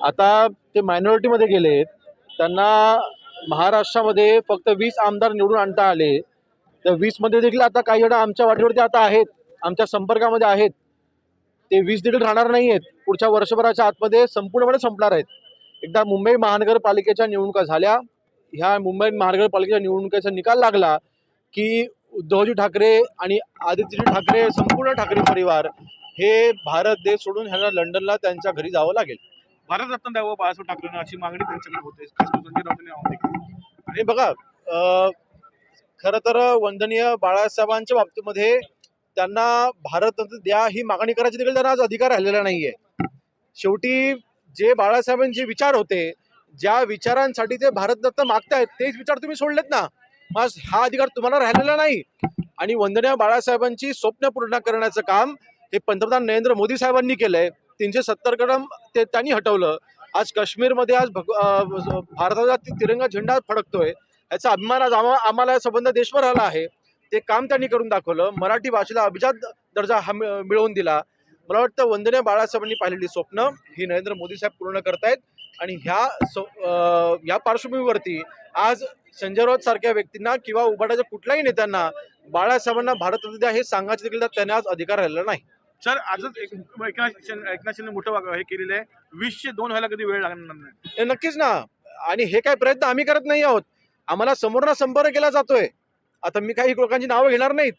आता ते मायनॉरिटीमध्ये गेलेत, त्यांना महाराष्ट्रामध्ये फक्त 20 आमदार निवडून आणता आले. त्या 20 मध्ये देखील आता काही जण आमच्या वाटेवरती आता आहेत, आमच्या संपर्कामध्ये आहेत. ते 20 देखील राहणार नाही आहेत. पुढच्या वर्षभराच्या आतमध्ये संपूर्णपणे संपणार आहेत. एकदा मुंबई महानगरपालिकेच्या निवडणुका झाल्या, ह्या मुंबई महानगरपालिकेच्या निवडणुकीचा निकाल लागला की उद्धवजी ठाकरे आणि आदित्यजी ठाकरे, संपूर्ण ठाकरे परिवार हे भारत देश सोडून ह्यांना लंडनला त्यांच्या घरी जावं लागेल. भारतरत्न द्यावं बाळासाहेब ठाकरेंना अशी मागणी त्यांच्याकडे होते, खास करून संजय राऊतांनी आवाहन केलं. आणि बघा, खरं तर वंदनीय बाळासाहेबांच्या बाबतीमध्ये त्यांना भारतरत्न द्या ही मागणी करायची देखील त्यांना आज अधिकार राहिलेला नाहीये. शेवटी जे बाळासाहेबांचे विचार होते, ज्या विचारांसाठी ते भारतरत्न मागतायत, तेच विचार तुम्ही सोडलेत ना. मग हा अधिकार तुम्हाला राहिलेला नाही. आणि वंदनीय बाळासाहेबांची स्वप्न पूर्ण करण्याचं काम हे पंतप्रधान नरेंद्र मोदी साहेबांनी केलंय. 370 कलम ते त्यांनी हटवलं. आज काश्मीरमध्ये आज भारताचा तिरंगा झेंडा फडकतोय, याचा अभिमान आज आम्हाला संबंध देशभर आला आहे. ते काम त्यांनी करून दाखवलं. मराठी भाषेला अभिजात दर्जा मिळवून दिला. मला वाटतं वंदनीय बाळासाहेबांनी पाहिलेली स्वप्न ही नरेंद्र मोदी साहेब पूर्ण करतायत. आणि ह्या पार्श्वभूमीवरती आज संजय राऊत सारख्या व्यक्तींना किंवा उभाटाच्या कुठल्याही नेत्यांना बाळासाहेबांना भारतरत्न द्या हे सांगायचे देखील त्यांना आज अधिकार राहिलेला नाही. सर, आजच एकनाथ शिंदे मोठं हे केलेलं आहे, 20 2 व्हायला कधी वेळ लागणार नाही. हे नक्कीच ना. आणि हे काय प्रयत्न आम्ही करत नाही आहोत. आम्हाला समोरनं संपर्क केला जातोय. आता मी काही लोकांची नावं घेणार नाहीत,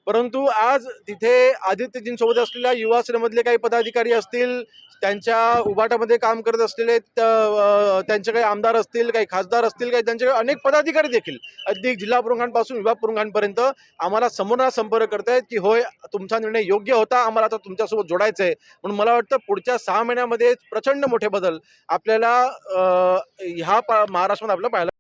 परंतु आज तिथे आदित्यजींसोबत असलेल्या युवा सेनेमधले काही पदाधिकारी असतील, त्यांच्या उभाटामध्ये काम करत असलेले त्यांचे काही आमदार असतील, काही खासदार असतील, काही त्यांचे अनेक पदाधिकारी देखील अगदी जिल्हा प्रमुखांपासून विभाग प्रमुखांपर्यंत आम्हाला समोर संपर्क करतायत की होय, तुमचा निर्णय योग्य होता, आम्हाला आता तुमच्यासोबत जोडायचं आहे. म्हणून मला वाटतं पुढच्या 6 महिन्यामध्ये प्रचंड मोठे बदल आपल्याला ह्या महाराष्ट्रामध्ये आपल्याला पाहायला